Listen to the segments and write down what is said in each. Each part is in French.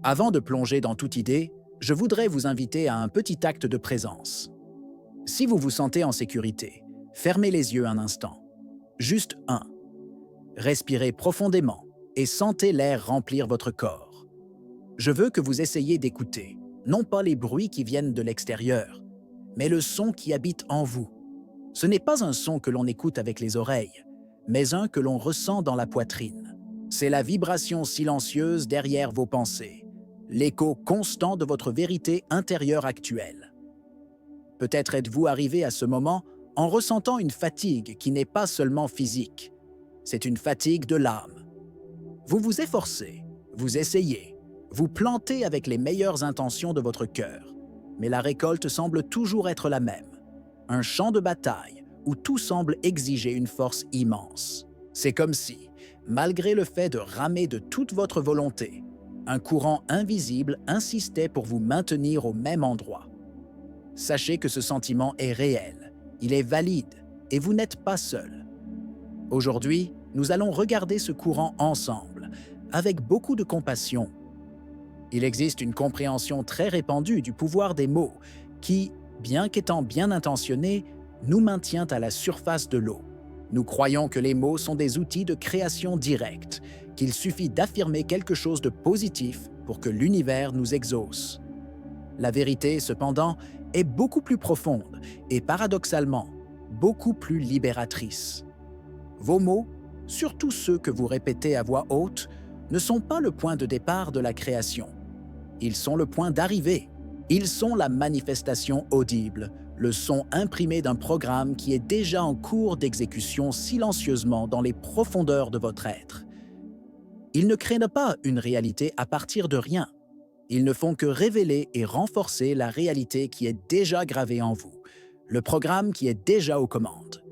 Avant de plonger dans toute idée, je voudrais vous inviter à un petit acte de présence. Si vous vous sentez en sécurité, fermez les yeux un instant. Juste un. Respirez profondément et sentez l'air remplir votre corps. Je veux que vous essayiez d'écouter, non pas les bruits qui viennent de l'extérieur, mais le son qui habite en vous. Ce n'est pas un son que l'on écoute avec les oreilles, mais un que l'on ressent dans la poitrine. C'est la vibration silencieuse derrière vos pensées, l'écho constant de votre vérité intérieure actuelle. Peut-être êtes-vous arrivé à ce moment en ressentant une fatigue qui n'est pas seulement physique, c'est une fatigue de l'âme. Vous vous efforcez, vous essayez, vous plantez avec les meilleures intentions de votre cœur, mais la récolte semble toujours être la même. Un champ de bataille où tout semble exiger une force immense. C'est comme si, malgré le fait de ramer de toute votre volonté, un courant invisible insistait pour vous maintenir au même endroit. Sachez que ce sentiment est réel, il est valide et vous n'êtes pas seul. Aujourd'hui, nous allons regarder ce courant ensemble, avec beaucoup de compassion. Il existe une compréhension très répandue du pouvoir des mots qui, bien qu'étant bien intentionnés, nous maintient à la surface de l'eau. Nous croyons que les mots sont des outils de création directe, qu'il suffit d'affirmer quelque chose de positif pour que l'univers nous exauce. La vérité, cependant, est beaucoup plus profonde et paradoxalement, beaucoup plus libératrice. Vos mots, surtout ceux que vous répétez à voix haute, ne sont pas le point de départ de la création. Ils sont le point d'arrivée. Ils sont la manifestation audible, le son imprimé d'un programme qui est déjà en cours d'exécution silencieusement dans les profondeurs de votre être. Ils ne créent pas une réalité à partir de rien. Ils ne font que révéler et renforcer la réalité qui est déjà gravée en vous, le programme qui est déjà aux commandes.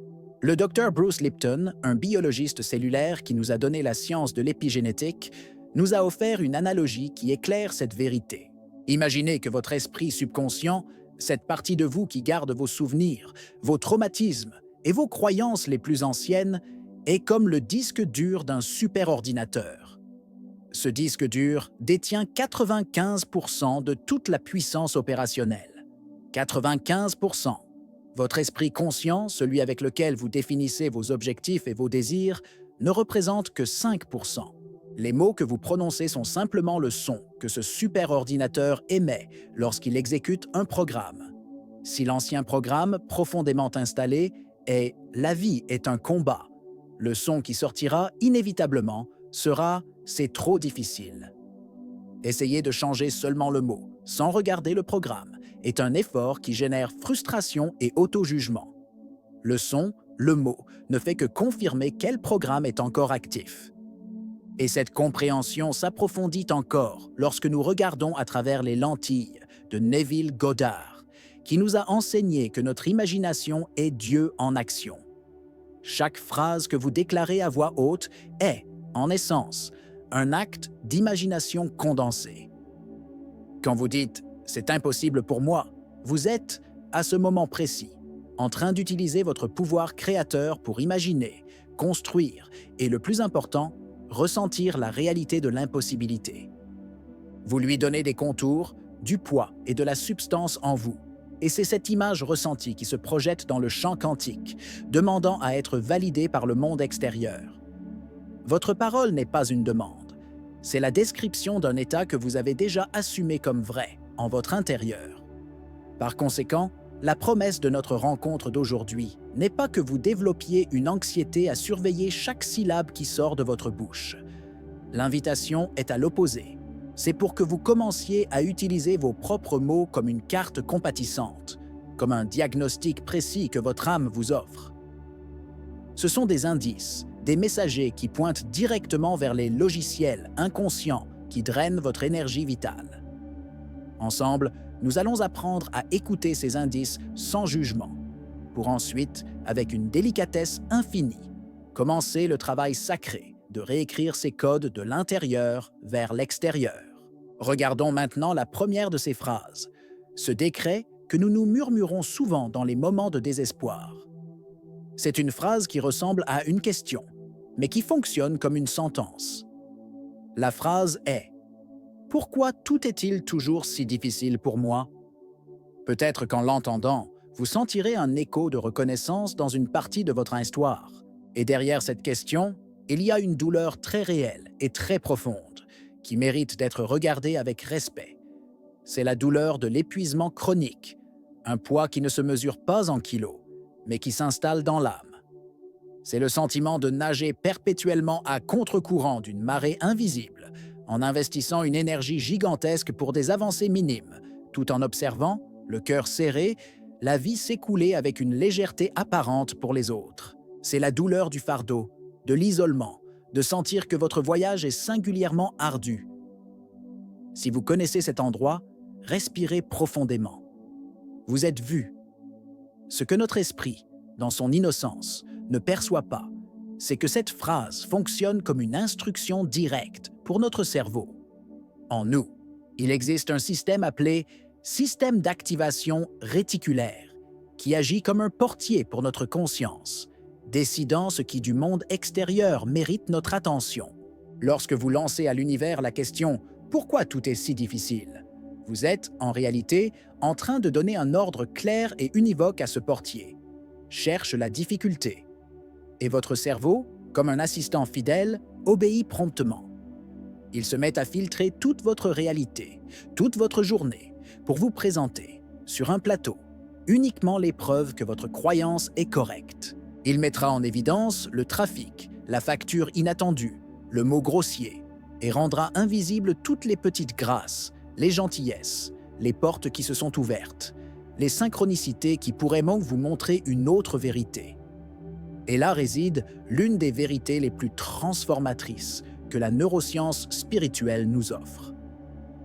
Le Dr Bruce Lipton, un biologiste cellulaire qui nous a donné la science de l'épigénétique, nous a offert une analogie qui éclaire cette vérité. Imaginez que votre esprit subconscient, cette partie de vous qui garde vos souvenirs, vos traumatismes et vos croyances les plus anciennes, est comme le disque dur d'un superordinateur. Ce disque dur détient 95% de toute la puissance opérationnelle. 95%. Votre esprit conscient, celui avec lequel vous définissez vos objectifs et vos désirs, ne représente que 5%. Les mots que vous prononcez sont simplement le son que ce superordinateur émet lorsqu'il exécute un programme. Si l'ancien programme, profondément installé, est « la vie est un combat », le son qui sortira inévitablement sera « c'est trop difficile ». Essayez de changer seulement le mot, sans regarder le programme, est un effort qui génère frustration et auto-jugement. Le son, le mot, ne fait que confirmer quel programme est encore actif. Et cette compréhension s'approfondit encore lorsque nous regardons à travers les lentilles de Neville Goddard, qui nous a enseigné que notre imagination est Dieu en action. Chaque phrase que vous déclarez à voix haute est, en essence, un acte d'imagination condensée. Quand vous dites « c'est impossible pour moi », vous êtes, à ce moment précis, en train d'utiliser votre pouvoir créateur pour imaginer, construire et, le plus important, ressentir la réalité de l'impossibilité. Vous lui donnez des contours, du poids et de la substance en vous, et c'est cette image ressentie qui se projette dans le champ quantique, demandant à être validée par le monde extérieur. Votre parole n'est pas une demande, c'est la description d'un état que vous avez déjà assumé comme vrai en votre intérieur. Par conséquent, la promesse de notre rencontre d'aujourd'hui n'est pas que vous développiez une anxiété à surveiller chaque syllabe qui sort de votre bouche. L'invitation est à l'opposé. C'est pour que vous commenciez à utiliser vos propres mots comme une carte compatissante, comme un diagnostic précis que votre âme vous offre. Ce sont des indices, des messagers qui pointent directement vers les logiciels inconscients qui drainent votre énergie vitale. Ensemble, nous allons apprendre à écouter ces indices sans jugement, pour ensuite, avec une délicatesse infinie, commencer le travail sacré de réécrire ces codes de l'intérieur vers l'extérieur. Regardons maintenant la première de ces phrases, ce décret que nous nous murmurons souvent dans les moments de désespoir. C'est une phrase qui ressemble à une question, mais qui fonctionne comme une sentence. La phrase est « Pourquoi tout est-il toujours si difficile pour moi? Peut-être qu'en l'entendant, vous sentirez un écho de reconnaissance dans une partie de votre histoire. Et derrière cette question, il y a une douleur très réelle et très profonde qui mérite d'être regardée avec respect. C'est la douleur de l'épuisement chronique, un poids qui ne se mesure pas en kilos, mais qui s'installe dans l'âme. C'est le sentiment de nager perpétuellement à contre-courant d'une marée invisible, en investissant une énergie gigantesque pour des avancées minimes, tout en observant, le cœur serré, la vie s'écouler avec une légèreté apparente pour les autres. C'est la douleur du fardeau, de l'isolement, de sentir que votre voyage est singulièrement ardu. Si vous connaissez cet endroit, respirez profondément. Vous êtes vu. Ce que notre esprit, dans son innocence, ne perçoit pas, c'est que cette phrase fonctionne comme une instruction directe pour notre cerveau. En nous, il existe un système appelé système d'activation réticulaire, qui agit comme un portier pour notre conscience, décidant ce qui du monde extérieur mérite notre attention. Lorsque vous lancez à l'univers la question « Pourquoi tout est si difficile ?», vous êtes, en réalité, en train de donner un ordre clair et univoque à ce portier. Cherche la difficulté. Et votre cerveau, comme un assistant fidèle, obéit promptement. Il se met à filtrer toute votre réalité, toute votre journée, pour vous présenter, sur un plateau, uniquement les preuves que votre croyance est correcte. Il mettra en évidence le trafic, la facture inattendue, le mot grossier, et rendra invisibles toutes les petites grâces, les gentillesses, les portes qui se sont ouvertes, les synchronicités qui pourraient même vous montrer une autre vérité. Et là réside l'une des vérités les plus transformatrices que la neuroscience spirituelle nous offre.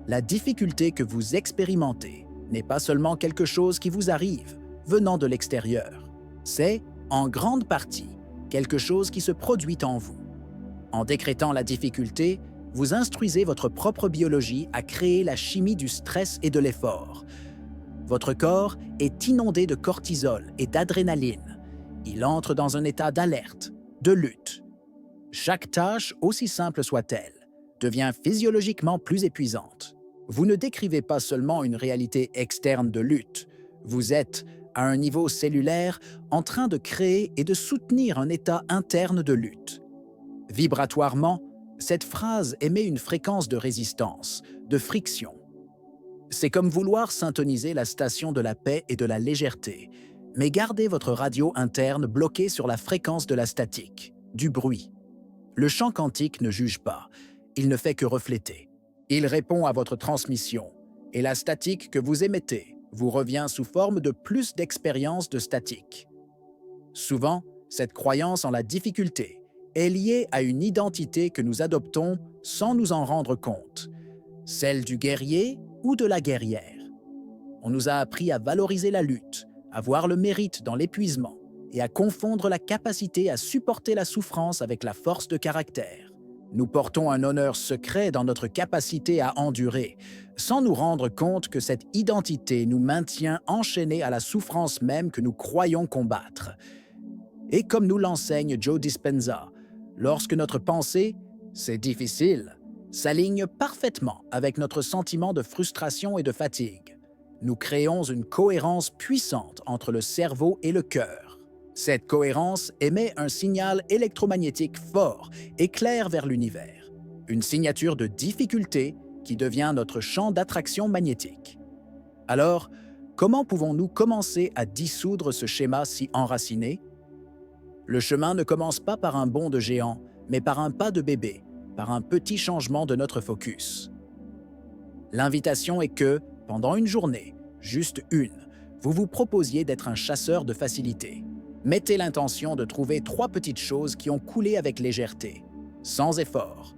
La difficulté que vous expérimentez n'est pas seulement quelque chose qui vous arrive, venant de l'extérieur. C'est, en grande partie, quelque chose qui se produit en vous. En décrétant la difficulté, vous instruisez votre propre biologie à créer la chimie du stress et de l'effort. Votre corps est inondé de cortisol et d'adrénaline. Il entre dans un état d'alerte, de lutte. Chaque tâche, aussi simple soit-elle, devient physiologiquement plus épuisante. Vous ne décrivez pas seulement une réalité externe de lutte, vous êtes, à un niveau cellulaire, en train de créer et de soutenir un état interne de lutte. Vibratoirement, cette phrase émet une fréquence de résistance, de friction. C'est comme vouloir syntoniser la station de la paix et de la légèreté, mais gardez votre radio interne bloquée sur la fréquence de la statique, du bruit. Le champ quantique ne juge pas, il ne fait que refléter. Il répond à votre transmission, et la statique que vous émettez vous revient sous forme de plus d'expérience de statique. Souvent, cette croyance en la difficulté est liée à une identité que nous adoptons sans nous en rendre compte, celle du guerrier ou de la guerrière. On nous a appris à valoriser la lutte, à voir le mérite dans l'épuisement et à confondre la capacité à supporter la souffrance avec la force de caractère. Nous portons un honneur secret dans notre capacité à endurer, sans nous rendre compte que cette identité nous maintient enchaînés à la souffrance même que nous croyons combattre. Et comme nous l'enseigne Joe Dispenza, lorsque notre pensée, c'est difficile, s'aligne parfaitement avec notre sentiment de frustration et de fatigue, nous créons une cohérence puissante entre le cerveau et le cœur. Cette cohérence émet un signal électromagnétique fort et clair vers l'univers, une signature de difficulté qui devient notre champ d'attraction magnétique. Alors, comment pouvons-nous commencer à dissoudre ce schéma si enraciné? Le chemin ne commence pas par un bond de géant, mais par un pas de bébé, par un petit changement de notre focus. L'invitation est que, pendant une journée, juste une, vous vous proposiez d'être un chasseur de facilité. Mettez l'intention de trouver 3 petites choses qui ont coulé avec légèreté, sans effort.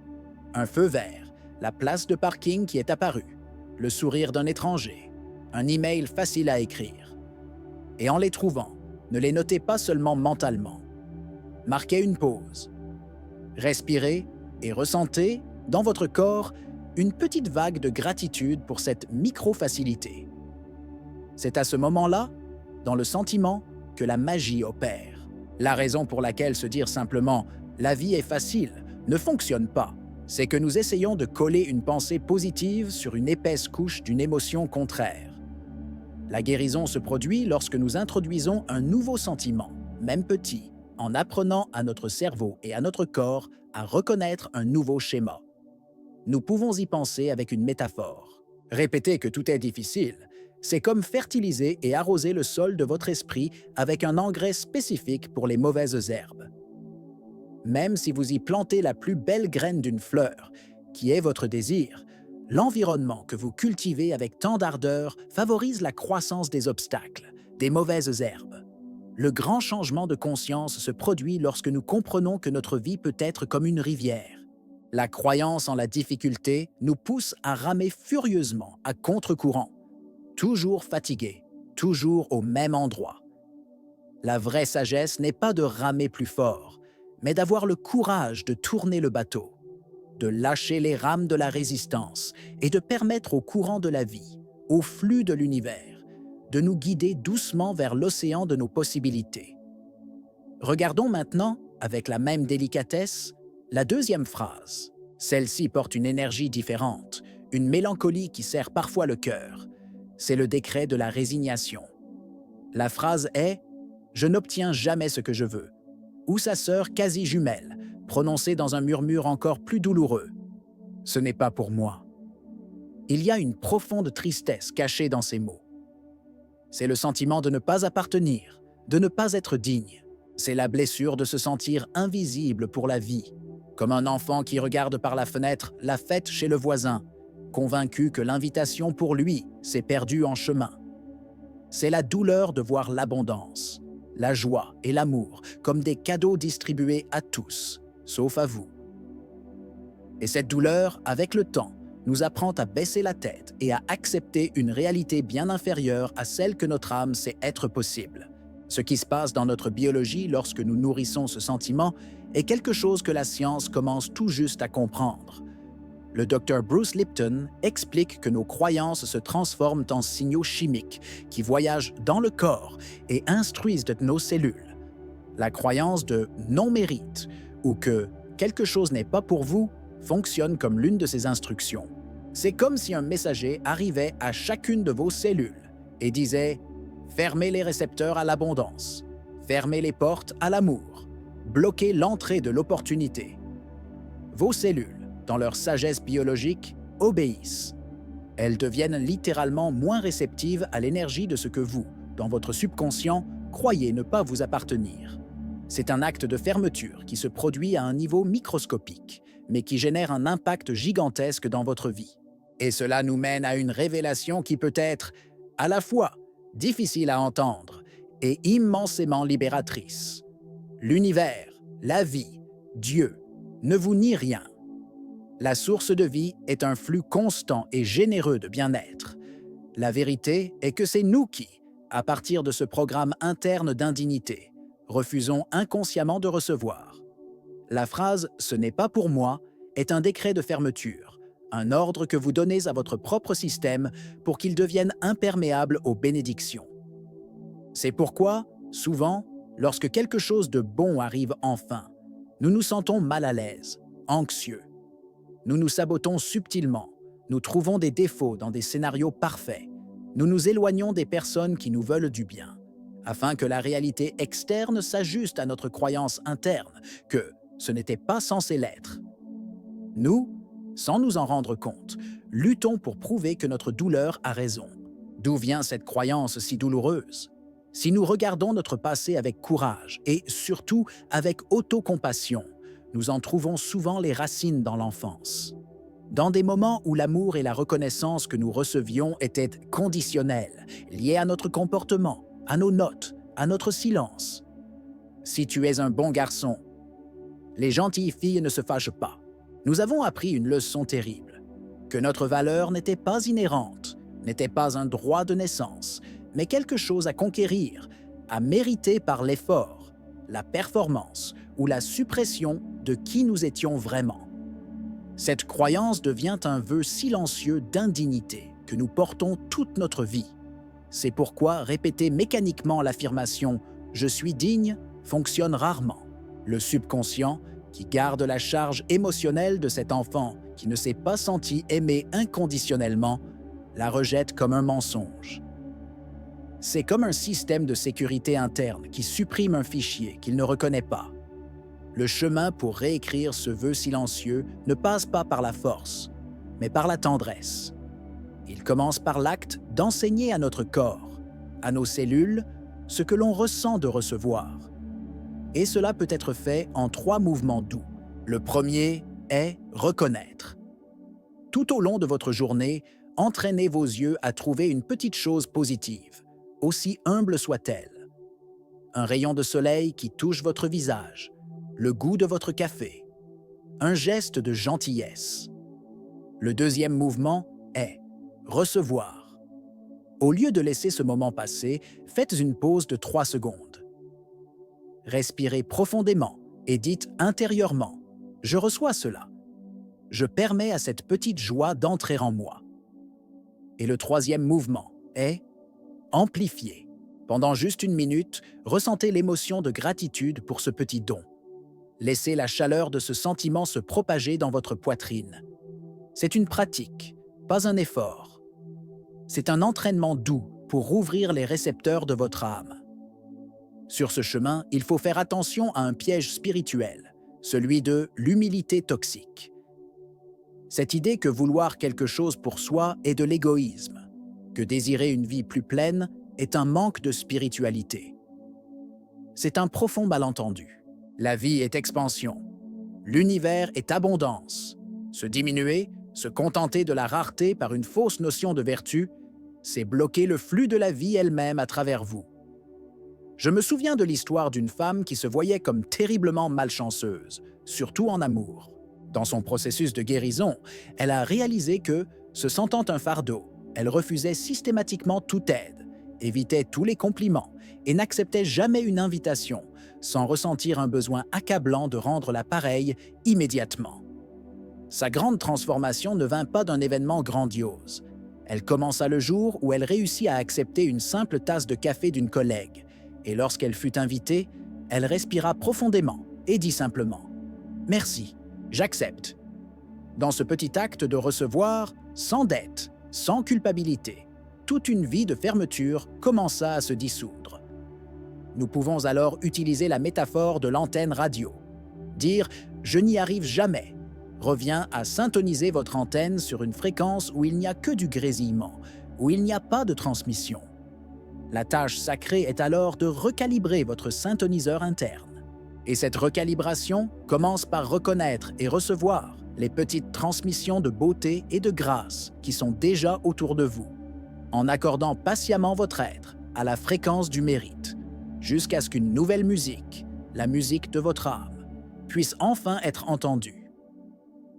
Un feu vert, la place de parking qui est apparue, le sourire d'un étranger, un email facile à écrire. Et en les trouvant, ne les notez pas seulement mentalement. Marquez une pause. Respirez et ressentez, dans votre corps, une petite vague de gratitude pour cette micro-facilité. C'est à ce moment-là, dans le sentiment, que la magie opère. La raison pour laquelle se dire simplement « la vie est facile » ne fonctionne pas. C'est que nous essayons de coller une pensée positive sur une épaisse couche d'une émotion contraire. La guérison se produit lorsque nous introduisons un nouveau sentiment, même petit, en apprenant à notre cerveau et à notre corps à reconnaître un nouveau schéma. Nous pouvons y penser avec une métaphore. Répéter que tout est difficile, c'est comme fertiliser et arroser le sol de votre esprit avec un engrais spécifique pour les mauvaises herbes. Même si vous y plantez la plus belle graine d'une fleur, qui est votre désir, l'environnement que vous cultivez avec tant d'ardeur favorise la croissance des obstacles, des mauvaises herbes. Le grand changement de conscience se produit lorsque nous comprenons que notre vie peut être comme une rivière. La croyance en la difficulté nous pousse à ramer furieusement à contre-courant, toujours fatigués, toujours au même endroit. La vraie sagesse n'est pas de ramer plus fort, mais d'avoir le courage de tourner le bateau, de lâcher les rames de la résistance et de permettre au courant de la vie, au flux de l'univers, de nous guider doucement vers l'océan de nos possibilités. Regardons maintenant, avec la même délicatesse, la deuxième phrase. Celle-ci porte une énergie différente, une mélancolie qui serre parfois le cœur. C'est le décret de la résignation. La phrase est « Je n'obtiens jamais ce que je veux » ou sa sœur quasi jumelle, prononcée dans un murmure encore plus douloureux. « Ce n'est pas pour moi ». Il y a une profonde tristesse cachée dans ces mots. C'est le sentiment de ne pas appartenir, de ne pas être digne. C'est la blessure de se sentir invisible pour la vie, comme un enfant qui regarde par la fenêtre la fête chez le voisin, convaincu que l'invitation pour lui s'est perdue en chemin. C'est la douleur de voir l'abondance, la joie et l'amour comme des cadeaux distribués à tous, sauf à vous. Et cette douleur, avec le temps, nous apprend à baisser la tête et à accepter une réalité bien inférieure à celle que notre âme sait être possible. Ce qui se passe dans notre biologie lorsque nous nourrissons ce sentiment est quelque chose que la science commence tout juste à comprendre. Le Dr Bruce Lipton explique que nos croyances se transforment en signaux chimiques qui voyagent dans le corps et instruisent nos cellules. La croyance de non-mérite ou que quelque chose n'est pas pour vous fonctionne comme l'une de ces instructions. C'est comme si un messager arrivait à chacune de vos cellules et disait « Fermez les récepteurs à l'abondance, fermez les portes à l'amour, bloquez l'entrée de l'opportunité. » Vos cellules, dans leur sagesse biologique, obéissent. Elles deviennent littéralement moins réceptives à l'énergie de ce que vous, dans votre subconscient, croyez ne pas vous appartenir. C'est un acte de fermeture qui se produit à un niveau microscopique, mais qui génère un impact gigantesque dans votre vie. Et cela nous mène à une révélation qui peut être, à la fois, difficile à entendre et immensément libératrice. L'univers, la vie, Dieu, ne vous nie rien. La source de vie est un flux constant et généreux de bien-être. La vérité est que c'est nous qui, à partir de ce programme interne d'indignité, refusons inconsciemment de recevoir. La phrase « ce n'est pas pour moi » est un décret de fermeture, un ordre que vous donnez à votre propre système pour qu'il devienne imperméable aux bénédictions. C'est pourquoi, souvent, lorsque quelque chose de bon arrive enfin, nous nous sentons mal à l'aise, anxieux. Nous nous sabotons subtilement, nous trouvons des défauts dans des scénarios parfaits, nous nous éloignons des personnes qui nous veulent du bien, afin que la réalité externe s'ajuste à notre croyance interne que ce n'était pas censé l'être. Nous, sans nous en rendre compte, luttons pour prouver que notre douleur a raison. D'où vient cette croyance si douloureuse? Si nous regardons notre passé avec courage et surtout avec autocompassion, nous en trouvons souvent les racines dans l'enfance. Dans des moments où l'amour et la reconnaissance que nous recevions étaient conditionnels, liés à notre comportement, à nos notes, à notre silence. Si tu es un bon garçon, les gentilles filles ne se fâchent pas. Nous avons appris une leçon terrible, que notre valeur n'était pas inhérente, n'était pas un droit de naissance, mais quelque chose à conquérir, à mériter par l'effort, la performance ou la suppression de qui nous étions vraiment. Cette croyance devient un vœu silencieux d'indignité que nous portons toute notre vie. C'est pourquoi répéter mécaniquement l'affirmation « je suis digne » fonctionne rarement. Le subconscient, qui garde la charge émotionnelle de cet enfant qui ne s'est pas senti aimé inconditionnellement, la rejette comme un mensonge. C'est comme un système de sécurité interne qui supprime un fichier qu'il ne reconnaît pas. Le chemin pour réécrire ce vœu silencieux ne passe pas par la force, mais par la tendresse. Il commence par l'acte d'enseigner à notre corps, à nos cellules, ce que l'on ressent de recevoir. Et cela peut être fait en 3 mouvements doux. Le premier est reconnaître. Tout au long de votre journée, entraînez vos yeux à trouver une petite chose positive, aussi humble soit-elle. Un rayon de soleil qui touche votre visage, le goût de votre café, un geste de gentillesse. Le deuxième mouvement est recevoir. Au lieu de laisser ce moment passer, faites une pause de 3 secondes. Respirez profondément et dites intérieurement « Je reçois cela ». Je permets à cette petite joie d'entrer en moi. Et le troisième mouvement est amplifier. Pendant juste 1 minute, ressentez l'émotion de gratitude pour ce petit don. Laissez la chaleur de ce sentiment se propager dans votre poitrine. C'est une pratique, pas un effort. C'est un entraînement doux pour rouvrir les récepteurs de votre âme. Sur ce chemin, il faut faire attention à un piège spirituel, celui de l'humilité toxique. Cette idée que vouloir quelque chose pour soi est de l'égoïsme, que désirer une vie plus pleine est un manque de spiritualité. C'est un profond malentendu. La vie est expansion. L'univers est abondance. Se diminuer, se contenter de la rareté par une fausse notion de vertu, c'est bloquer le flux de la vie elle-même à travers vous. Je me souviens de l'histoire d'une femme qui se voyait comme terriblement malchanceuse, surtout en amour. Dans son processus de guérison, elle a réalisé que, se sentant un fardeau, elle refusait systématiquement toute aide, évitait tous les compliments et n'acceptait jamais une invitation, sans ressentir un besoin accablant de rendre la pareille immédiatement. Sa grande transformation ne vint pas d'un événement grandiose. Elle commença le jour où elle réussit à accepter une simple tasse de café d'une collègue, et lorsqu'elle fut invitée, elle respira profondément et dit simplement « Merci, j'accepte ». Dans ce petit acte de recevoir, sans dette, sans culpabilité, toute une vie de fermeture commença à se dissoudre. Nous pouvons alors utiliser la métaphore de l'antenne radio. Dire « je n'y arrive jamais » revient à syntoniser votre antenne sur une fréquence où il n'y a que du grésillement, où il n'y a pas de transmission. La tâche sacrée est alors de recalibrer votre syntoniseur interne. Et cette recalibration commence par reconnaître et recevoir les petites transmissions de beauté et de grâce qui sont déjà autour de vous, en accordant patiemment votre être à la fréquence du mérite, jusqu'à ce qu'une nouvelle musique, la musique de votre âme, puisse enfin être entendue.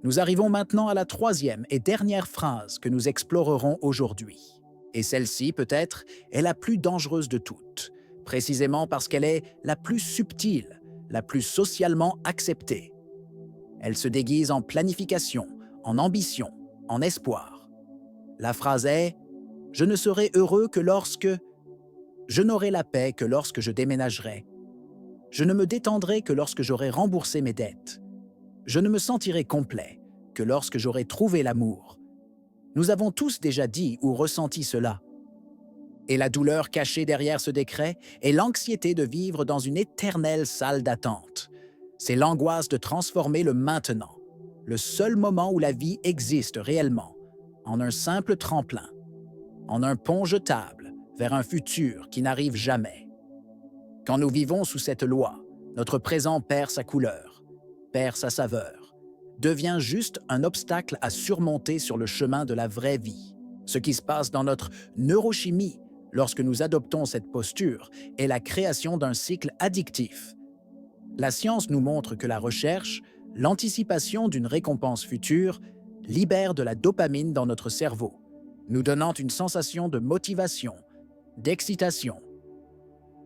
Nous arrivons maintenant à la 3e et dernière phrase que nous explorerons aujourd'hui. Et celle-ci, peut-être, est la plus dangereuse de toutes, précisément parce qu'elle est la plus subtile, la plus socialement acceptée. Elle se déguise en planification, en ambition, en espoir. La phrase est « Je ne serai heureux que lorsque… Je n'aurai la paix que lorsque je déménagerai. Je ne me détendrai que lorsque j'aurai remboursé mes dettes. Je ne me sentirai complet que lorsque j'aurai trouvé l'amour. » Nous avons tous déjà dit ou ressenti cela. Et la douleur cachée derrière ce décret est l'anxiété de vivre dans une éternelle salle d'attente. C'est l'angoisse de transformer le maintenant, le seul moment où la vie existe réellement, en un simple tremplin, en un pont jetable vers un futur qui n'arrive jamais. Quand nous vivons sous cette loi, notre présent perd sa couleur, perd sa saveur, devient juste un obstacle à surmonter sur le chemin de la vraie vie. Ce qui se passe dans notre neurochimie lorsque nous adoptons cette posture est la création d'un cycle addictif. La science nous montre que la recherche, l'anticipation d'une récompense future, libère de la dopamine dans notre cerveau, nous donnant une sensation de motivation, d'excitation.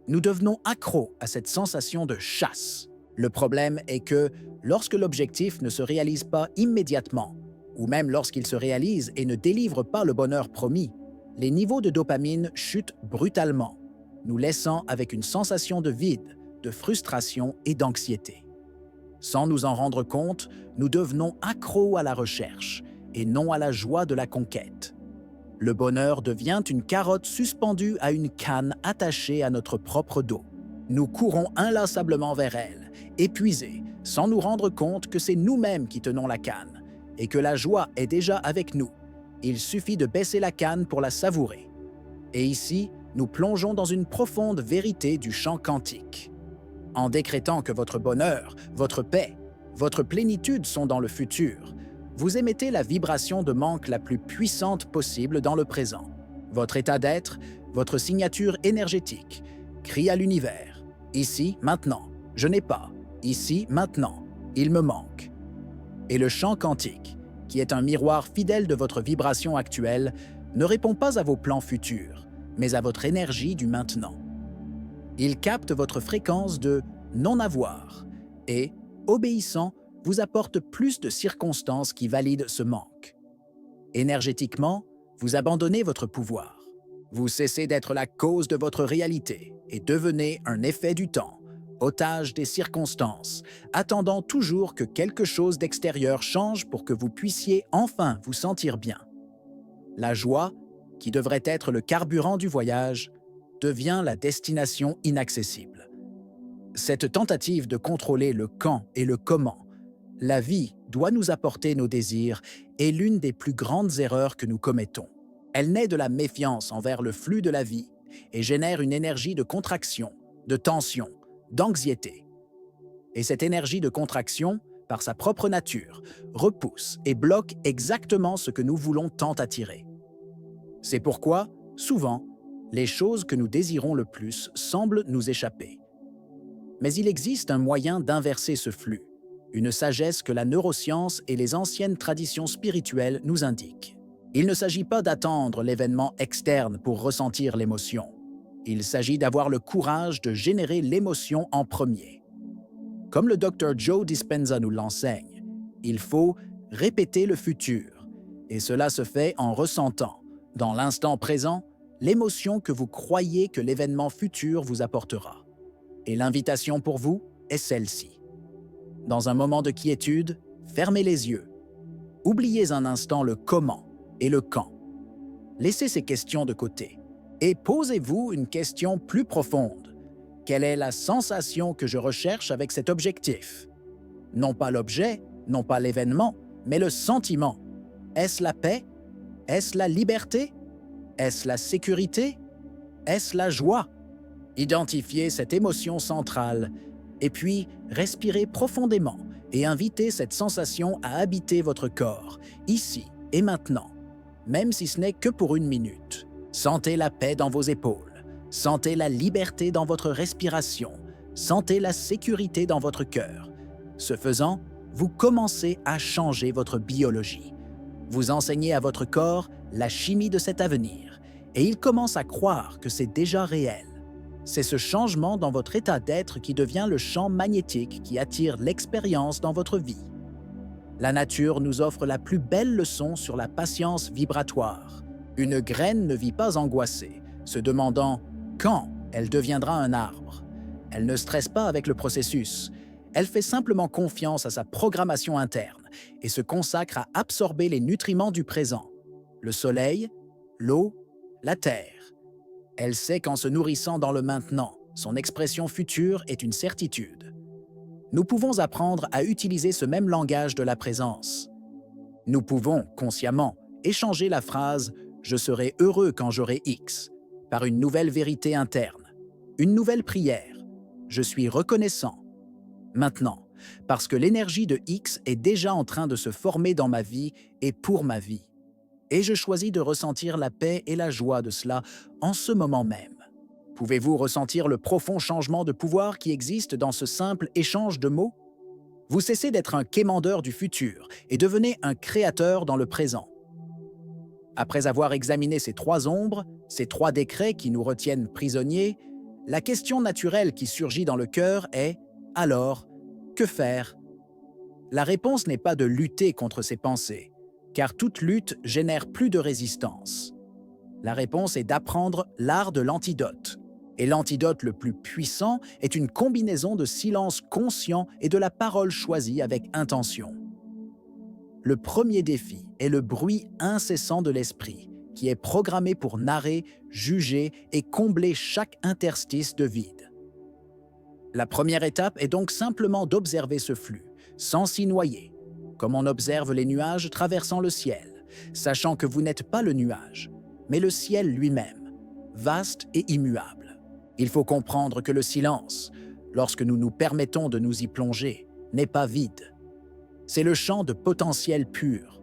Nous devenons accros à cette sensation de chasse. Le problème est que, lorsque l'objectif ne se réalise pas immédiatement, ou même lorsqu'il se réalise et ne délivre pas le bonheur promis, les niveaux de dopamine chutent brutalement, nous laissant avec une sensation de vide, de frustration et d'anxiété. Sans nous en rendre compte, nous devenons accros à la recherche et non à la joie de la conquête. Le bonheur devient une carotte suspendue à une canne attachée à notre propre dos. Nous courons inlassablement vers elle, épuisés, sans nous rendre compte que c'est nous-mêmes qui tenons la canne et que la joie est déjà avec nous. Il suffit de baisser la canne pour la savourer. Et ici, nous plongeons dans une profonde vérité du champ quantique. En décrétant que votre bonheur, votre paix, votre plénitude sont dans le futur, vous émettez la vibration de manque la plus puissante possible dans le présent. Votre état d'être, votre signature énergétique, crie à l'univers. Ici, maintenant, je n'ai pas. Ici, maintenant, il me manque. Et le champ quantique, qui est un miroir fidèle de votre vibration actuelle, ne répond pas à vos plans futurs, mais à votre énergie du maintenant. Il capte votre fréquence de non-avoir et, obéissant, vous apporte plus de circonstances qui valident ce manque. Énergétiquement, vous abandonnez votre pouvoir. Vous cessez d'être la cause de votre réalité et devenez un effet du temps, otage des circonstances, attendant toujours que quelque chose d'extérieur change pour que vous puissiez enfin vous sentir bien. La joie, qui devrait être le carburant du voyage, devient la destination inaccessible. Cette tentative de contrôler le quand et le comment, la vie doit nous apporter nos désirs, est l'une des plus grandes erreurs que nous commettons. Elle naît de la méfiance envers le flux de la vie et génère une énergie de contraction, de tension, d'anxiété. Et cette énergie de contraction, par sa propre nature, repousse et bloque exactement ce que nous voulons tant attirer. C'est pourquoi, souvent, les choses que nous désirons le plus semblent nous échapper. Mais il existe un moyen d'inverser ce flux, une sagesse que la neuroscience et les anciennes traditions spirituelles nous indiquent. Il ne s'agit pas d'attendre l'événement externe pour ressentir l'émotion. Il s'agit d'avoir le courage de générer l'émotion en premier. Comme le Dr Joe Dispenza nous l'enseigne, il faut répéter le futur, et cela se fait en ressentant, dans l'instant présent, l'émotion que vous croyez que l'événement futur vous apportera. Et l'invitation pour vous est celle-ci. Dans un moment de quiétude, fermez les yeux. Oubliez un instant le comment et le quand. Laissez ces questions de côté et posez-vous une question plus profonde. Quelle est la sensation que je recherche avec cet objectif? Non pas l'objet, non pas l'événement, mais le sentiment. Est-ce la paix? Est-ce la liberté? Est-ce la sécurité? Est-ce la joie? Identifiez cette émotion centrale et puis respirez profondément et invitez cette sensation à habiter votre corps, ici et maintenant, même si ce n'est que pour 1 minute. Sentez la paix dans vos épaules, sentez la liberté dans votre respiration, sentez la sécurité dans votre cœur. Ce faisant, vous commencez à changer votre biologie. Vous enseignez à votre corps la chimie de cet avenir et il commence à croire que c'est déjà réel. C'est ce changement dans votre état d'être qui devient le champ magnétique qui attire l'expérience dans votre vie. La nature nous offre la plus belle leçon sur la patience vibratoire. Une graine ne vit pas angoissée, se demandant quand elle deviendra un arbre. Elle ne stresse pas avec le processus. Elle fait simplement confiance à sa programmation interne et se consacre à absorber les nutriments du présent, le soleil, l'eau, la terre. Elle sait qu'en se nourrissant dans le maintenant, son expression future est une certitude. Nous pouvons apprendre à utiliser ce même langage de la présence. Nous pouvons, consciemment, échanger la phrase « Je serai heureux quand j'aurai X » par une nouvelle vérité interne, une nouvelle prière « Je suis reconnaissant » maintenant, parce que l'énergie de X est déjà en train de se former dans ma vie et pour ma vie. Et je choisis de ressentir la paix et la joie de cela en ce moment même. Pouvez-vous ressentir le profond changement de pouvoir qui existe dans ce simple échange de mots? Vous cessez d'être un quémandeur du futur et devenez un créateur dans le présent. Après avoir examiné ces 3 ombres, ces 3 décrets qui nous retiennent prisonniers, la question naturelle qui surgit dans le cœur est « alors, que faire ?» La réponse n'est pas de lutter contre ces pensées, car toute lutte génère plus de résistance. La réponse est d'apprendre l'art de l'antidote Et l'antidote le plus puissant est une combinaison de silence conscient et de la parole choisie avec intention. Le premier défi est le bruit incessant de l'esprit, qui est programmé pour narrer, juger et combler chaque interstice de vide. La première étape est donc simplement d'observer ce flux, sans s'y noyer, comme on observe les nuages traversant le ciel, sachant que vous n'êtes pas le nuage, mais le ciel lui-même, vaste et immuable. Il faut comprendre que le silence, lorsque nous nous permettons de nous y plonger, n'est pas vide. C'est le champ de potentiel pur.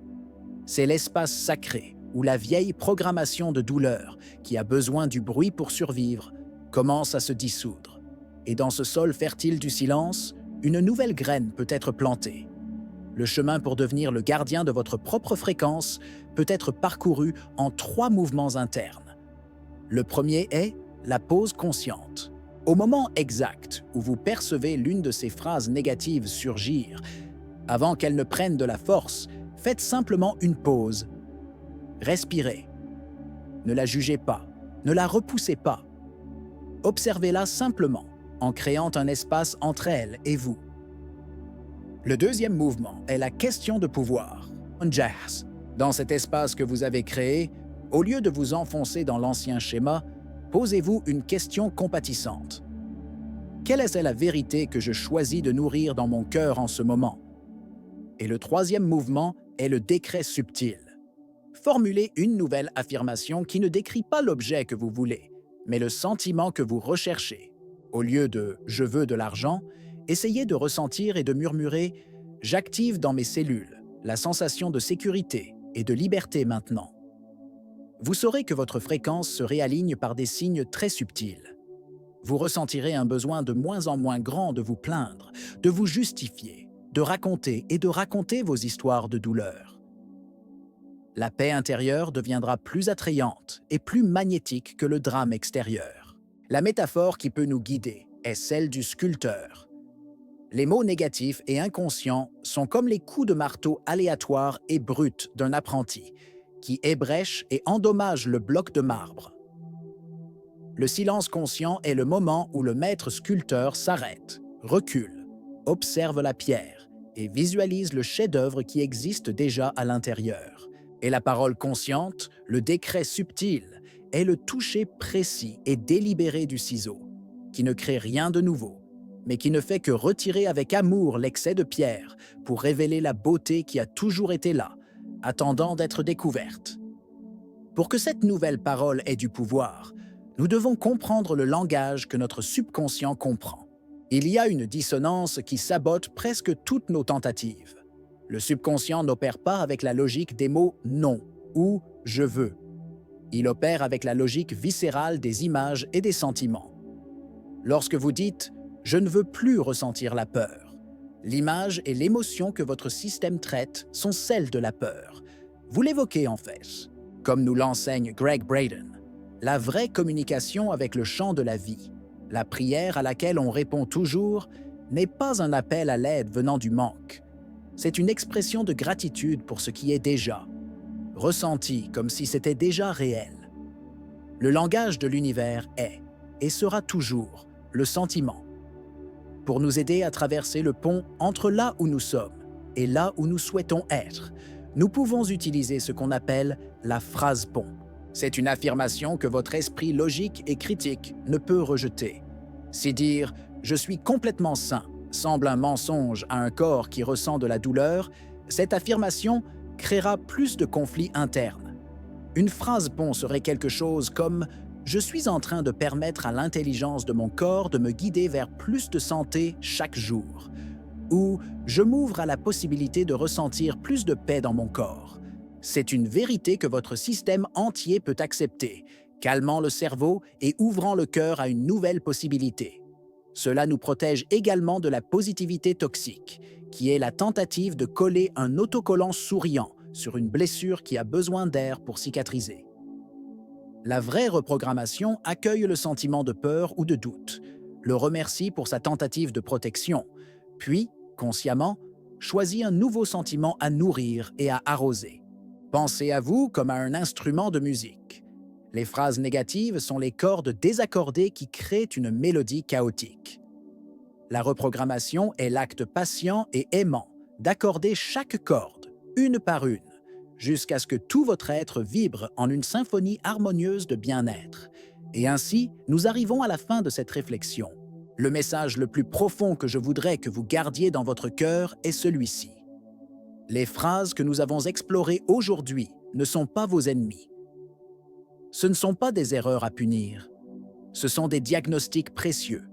C'est l'espace sacré où la vieille programmation de douleur, qui a besoin du bruit pour survivre, commence à se dissoudre. Et dans ce sol fertile du silence, une nouvelle graine peut être plantée. Le chemin pour devenir le gardien de votre propre fréquence peut être parcouru en 3 mouvements internes. Le premier est la pause consciente. Au moment exact où vous percevez l'une de ces phrases négatives surgir, avant qu'elle ne prenne de la force, faites simplement une pause. Respirez. Ne la jugez pas, ne la repoussez pas. Observez-la simplement, en créant un espace entre elle et vous. Le deuxième mouvement est la question de pouvoir. Dans cet espace que vous avez créé, au lieu de vous enfoncer dans l'ancien schéma, posez-vous une question compatissante. Quelle est la vérité que je choisis de nourrir dans mon cœur en ce moment? Et le troisième mouvement est le décret subtil. Formulez une nouvelle affirmation qui ne décrit pas l'objet que vous voulez, mais le sentiment que vous recherchez. Au lieu de « je veux de l'argent », essayez de ressentir et de murmurer « j'active dans mes cellules la sensation de sécurité et de liberté maintenant ». Vous saurez que votre fréquence se réaligne par des signes très subtils. Vous ressentirez un besoin de moins en moins grand de vous plaindre, de vous justifier, de raconter et de raconter vos histoires de douleur. La paix intérieure deviendra plus attrayante et plus magnétique que le drame extérieur. La métaphore qui peut nous guider est celle du sculpteur. Les mots négatifs et inconscients sont comme les coups de marteau aléatoires et bruts d'un apprenti qui ébrèche et endommage le bloc de marbre. Le silence conscient est le moment où le maître sculpteur s'arrête, recule, observe la pierre et visualise le chef-d'œuvre qui existe déjà à l'intérieur. Et la parole consciente, le décret subtil, est le toucher précis et délibéré du ciseau, qui ne crée rien de nouveau, mais qui ne fait que retirer avec amour l'excès de pierre pour révéler la beauté qui a toujours été là, attendant d'être découverte. Pour que cette nouvelle parole ait du pouvoir, nous devons comprendre le langage que notre subconscient comprend. Il y a une dissonance qui sabote presque toutes nos tentatives. Le subconscient n'opère pas avec la logique des mots « non » ou « je veux ». Il opère avec la logique viscérale des images et des sentiments. Lorsque vous dites « je ne veux plus ressentir la peur », l'image et l'émotion que votre système traite sont celles de la peur. Vous l'évoquez en fait. Comme nous l'enseigne Gregg Braden, la vraie communication avec le champ de la vie, la prière à laquelle on répond toujours, n'est pas un appel à l'aide venant du manque. C'est une expression de gratitude pour ce qui est déjà, ressenti comme si c'était déjà réel. Le langage de l'univers est, et sera toujours, le sentiment. Pour nous aider à traverser le pont entre là où nous sommes et là où nous souhaitons être, nous pouvons utiliser ce qu'on appelle la phrase pont. C'est une affirmation que votre esprit logique et critique ne peut rejeter. Si dire « je suis complètement sain » semble un mensonge à un corps qui ressent de la douleur, cette affirmation créera plus de conflits internes. Une phrase pont serait quelque chose comme « je suis en train de permettre à l'intelligence de mon corps de me guider vers plus de santé chaque jour » ou « je m'ouvre à la possibilité de ressentir plus de paix dans mon corps ». C'est une vérité que votre système entier peut accepter, calmant le cerveau et ouvrant le cœur à une nouvelle possibilité. Cela nous protège également de la positivité toxique, qui est la tentative de coller un autocollant souriant sur une blessure qui a besoin d'air pour cicatriser. La vraie reprogrammation accueille le sentiment de peur ou de doute, le remercie pour sa tentative de protection, puis, consciemment, choisit un nouveau sentiment à nourrir et à arroser. Pensez à vous comme à un instrument de musique. Les phrases négatives sont les cordes désaccordées qui créent une mélodie chaotique. La reprogrammation est l'acte patient et aimant d'accorder chaque corde, une par une, jusqu'à ce que tout votre être vibre en une symphonie harmonieuse de bien-être. Et ainsi, nous arrivons à la fin de cette réflexion. Le message le plus profond que je voudrais que vous gardiez dans votre cœur est celui-ci. Les phrases que nous avons explorées aujourd'hui ne sont pas vos ennemis. Ce ne sont pas des erreurs à punir. Ce sont des diagnostics précieux.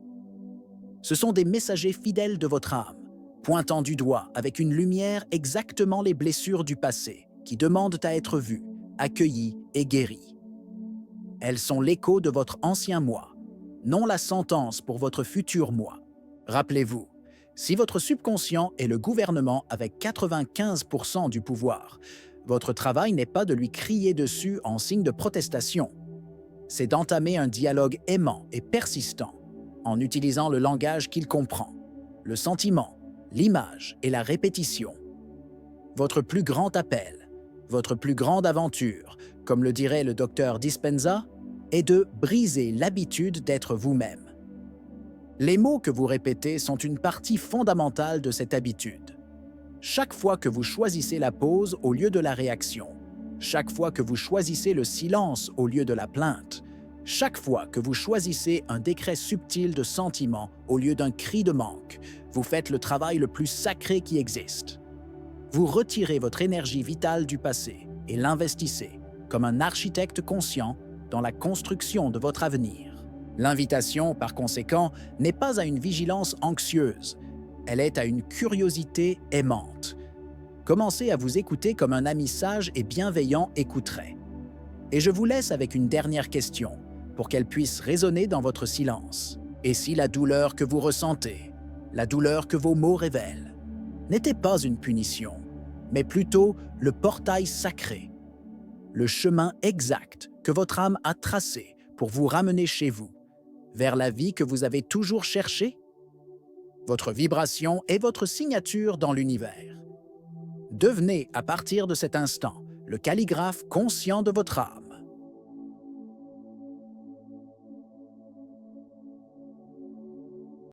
Ce sont des messagers fidèles de votre âme, pointant du doigt avec une lumière exactement les blessures du passé, qui demandent à être vues, accueillies et guéries. Elles sont l'écho de votre ancien moi, non la sentence pour votre futur moi. Rappelez-vous, si votre subconscient est le gouvernement avec 95% du pouvoir, votre travail n'est pas de lui crier dessus en signe de protestation. C'est d'entamer un dialogue aimant et persistant en utilisant le langage qu'il comprend, le sentiment, l'image et la répétition. Votre plus grand appel, votre plus grande aventure, comme le dirait le docteur Dispenza, est de briser l'habitude d'être vous-même. Les mots que vous répétez sont une partie fondamentale de cette habitude. Chaque fois que vous choisissez la pause au lieu de la réaction, chaque fois que vous choisissez le silence au lieu de la plainte, chaque fois que vous choisissez un décret subtil de sentiment au lieu d'un cri de manque, vous faites le travail le plus sacré qui existe. Vous retirez votre énergie vitale du passé et l'investissez, comme un architecte conscient, dans la construction de votre avenir. L'invitation, par conséquent, n'est pas à une vigilance anxieuse, elle est à une curiosité aimante. Commencez à vous écouter comme un ami sage et bienveillant écouterait. Et je vous laisse avec une dernière question, pour qu'elle puisse résonner dans votre silence. Et si la douleur que vous ressentez, la douleur que vos mots révèlent, n'était pas une punition, mais plutôt le portail sacré, le chemin exact que votre âme a tracé pour vous ramener chez vous, vers la vie que vous avez toujours cherchée? Votre vibration est votre signature dans l'univers. Devenez, à partir de cet instant, le calligraphe conscient de votre âme.